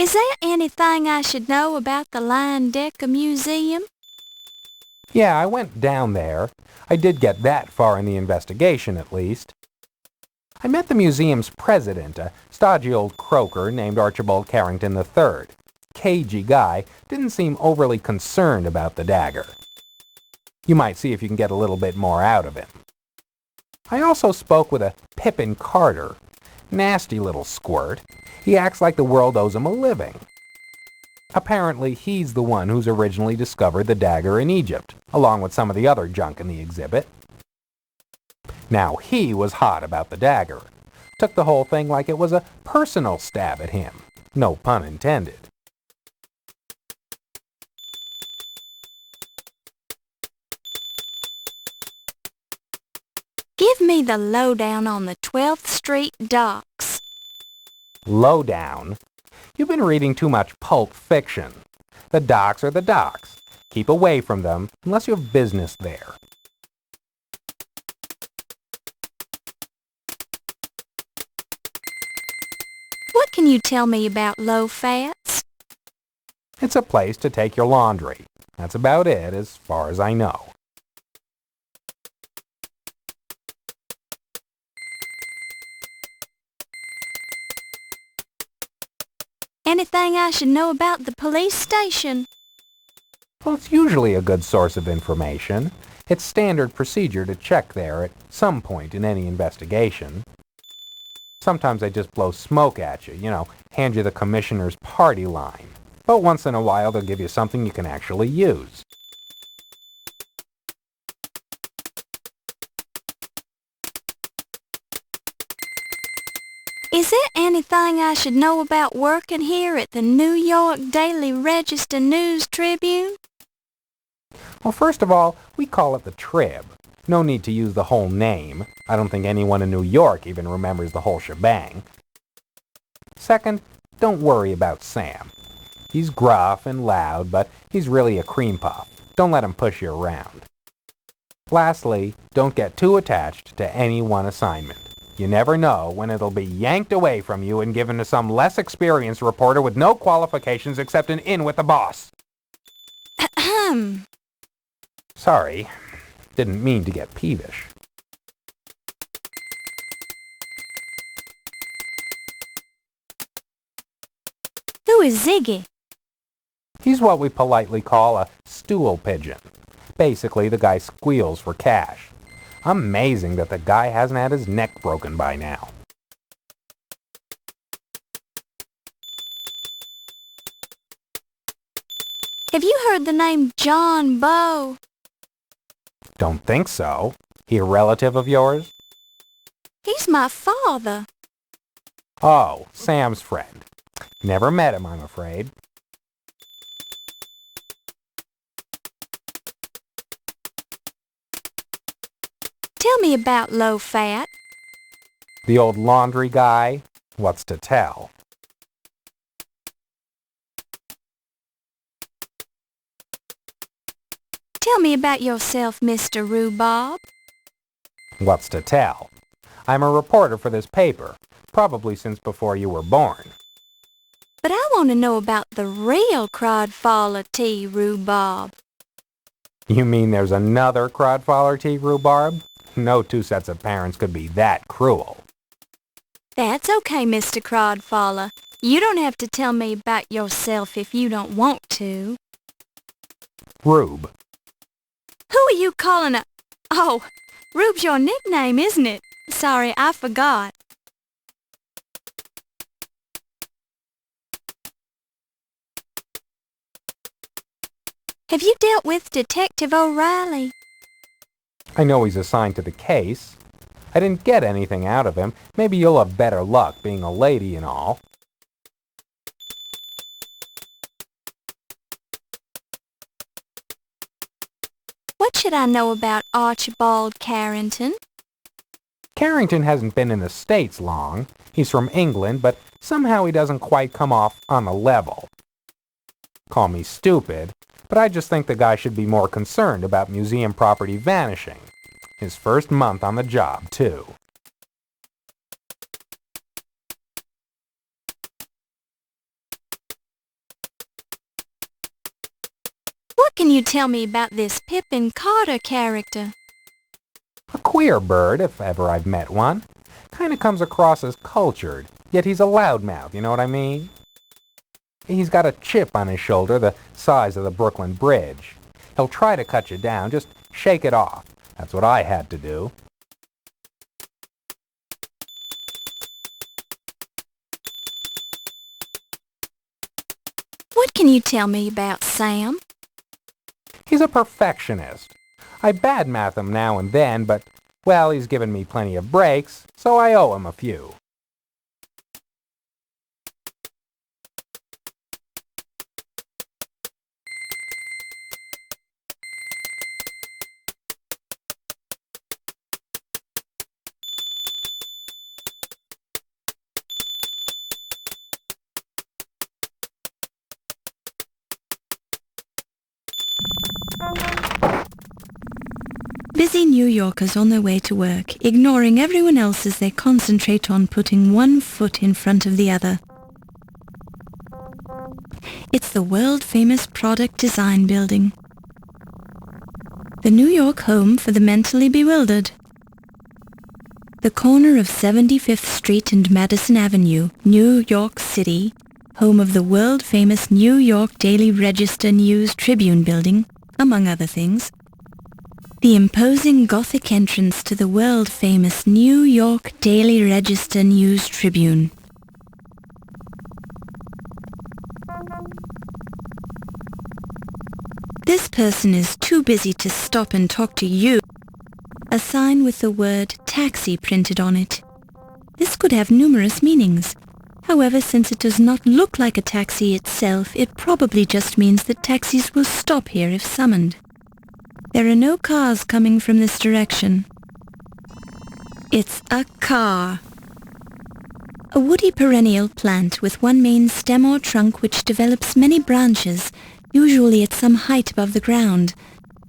Is there anything I should know about the Dagger Museum? Yeah, I went down there. I did get that far in the investigation, at least. I met the museum's president, a stodgy old croaker named Archibald Carrington III. Cagey guy, didn't seem overly concerned about the dagger. You might see if you can get a little bit more out of him. I also spoke with a Pippin Carter. Nasty little squirt. He acts like the world owes him a living. Apparently, he's the one who's originally discovered the dagger in Egypt, along with some of the other junk in the exhibit. Now he was hot about the dagger. Took the whole thing like it was a personal stab at him. No pun intended. Give me the lowdown on the 12th Street docks. Lowdown? You've been reading too much pulp fiction. The docks are the docks. Keep away from them unless you have business there. What can you tell me about low fats? It's a place to take your laundry. That's about it as far as I know. Anything I should know about the police station? Well, it's usually a good source of information. It's standard procedure to check there at some point in any investigation. Sometimes they just blow smoke at you, hand you the commissioner's party line. But once in a while they'll give you something you can actually use. Is there anything I should know about working here at the New York Daily Register News Tribune? Well, first of all, we call it the Trib. No need to use the whole name. I don't think anyone in New York even remembers the whole shebang. Second, don't worry about Sam. He's gruff and loud, but he's really a cream puff. Don't let him push you around. Lastly, don't get too attached to any one assignment. You never know when it'll be yanked away from you and given to some less experienced reporter with no qualifications except an in with the boss. Ahem. Sorry, didn't mean to get peevish. Who is Ziggy? He's what we politely call a stool pigeon. Basically, the guy squeals for cash. Amazing that the guy hasn't had his neck broken by now. Have you heard the name John Bow? Don't think so. He a relative of yours? He's my father. Oh, Sam's friend. Never met him, I'm afraid. Tell me about low fat. The old laundry guy? What's to tell? Tell me about yourself, Mr. Rhubarb. What's to tell? I'm a reporter for this paper, probably since before you were born. But I want to know about the real Crodfaller T. Rhubarb. You mean there's another Crodfaller T. Rhubarb? No two sets of parents could be that cruel. That's okay, Mr. Crodfaller. You don't have to tell me about yourself if you don't want to. Rube. Who are you calling a... Oh, Rube's your nickname, isn't it? Sorry, I forgot. Have you dealt with Detective O'Reilly? I know he's assigned to the case. I didn't get anything out of him. Maybe you'll have better luck being a lady and all. What should I know about Archibald Carrington? Carrington hasn't been in the States long. He's from England, but somehow he doesn't quite come off on a level. Call me stupid, but I just think the guy should be more concerned about museum property vanishing. His first month on the job, too. can you tell me about this Pippin Carter character? A queer bird, if ever I've met one. Kinda comes across as cultured, yet he's a loudmouth, you know what I mean? He's got a chip on his shoulder the size of the Brooklyn Bridge. He'll try to cut you down, just shake it off. That's what I had to do. What can you tell me about Sam? He's a perfectionist. I badmouth him now and then, but, well, he's given me plenty of breaks, so I owe him a few. Busy New Yorkers on their way to work, ignoring everyone else as they concentrate on putting one foot in front of the other. It's the world-famous Product Design Building, the New York home for the mentally bewildered. The corner of 75th Street and Madison Avenue, New York City, home of the world-famous New York Daily Register News Tribune Building, among other things. The imposing Gothic entrance to the world-famous New York Daily Register News Tribune. This person is too busy to stop and talk to you. A sign with the word taxi printed on it. This could have numerous meanings. However, since it does not look like a taxi itself, it probably just means that taxis will stop here if summoned. There are no cars coming from this direction. It's a car. A woody perennial plant with one main stem or trunk which develops many branches, usually at some height above the ground,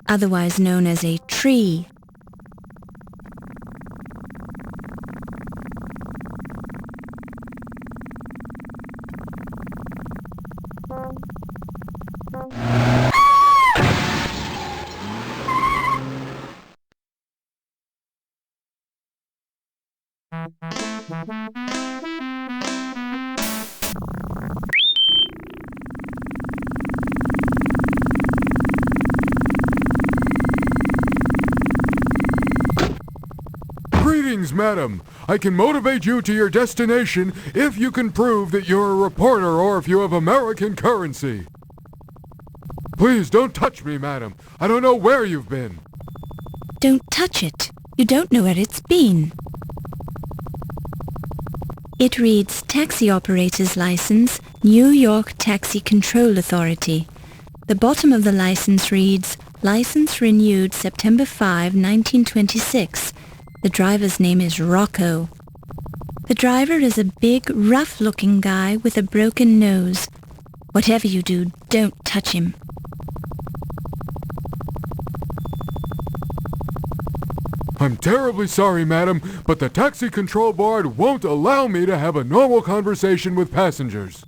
otherwise known as a tree. Greetings, madam. I can motivate you to your destination if you can prove that you're a reporter or if you have American currency. Please don't touch me, madam. I don't know where you've been. Don't touch it. You don't know where it's been. It reads Taxi Operator's License, New York Taxi Control Authority. The bottom of the license reads, License renewed September 5, 1926. The driver's name is Rocco. The driver is a big, rough-looking guy with a broken nose. Whatever you do, don't touch him. I'm terribly sorry, madam, but the Taxi Control Board won't allow me to have a normal conversation with passengers.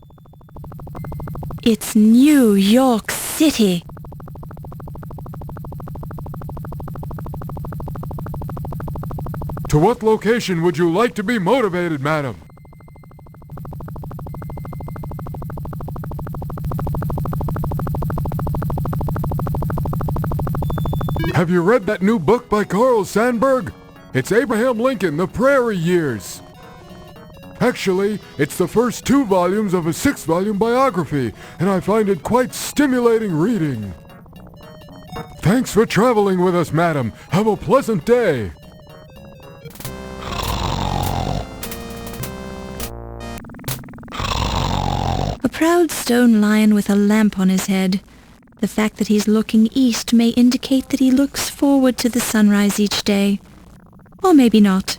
It's New York City. To what location would you like to be motivated, madam? Have you read that new book by Carl Sandburg? It's Abraham Lincoln, The Prairie Years. Actually, it's the first 2 volumes of a 6-volume biography, and I find it quite stimulating reading. Thanks for traveling with us, madam. Have a pleasant day. A proud stone lion with a lamp on his head. The fact that he's looking east may indicate that he looks forward to the sunrise each day. Or maybe not.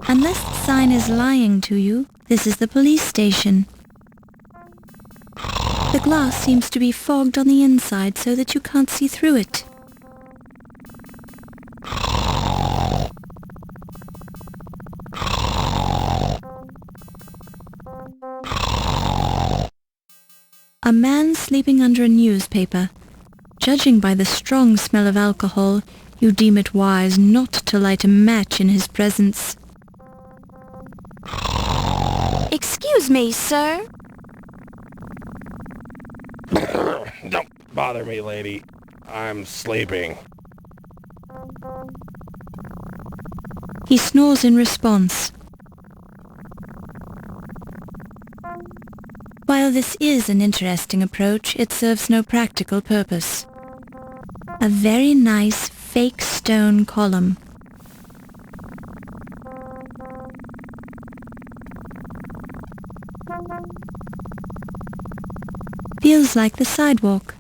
Unless the sign is lying to you, this is the police station. The glass seems to be fogged on the inside so that you can't see through it. A man sleeping under a newspaper. Judging by the strong smell of alcohol, you deem it wise not to light a match in his presence. Excuse me, sir. Don't bother me, lady. I'm sleeping. He snores in response. While this is an interesting approach, it serves no practical purpose. A very nice fake stone column. Feels like the sidewalk.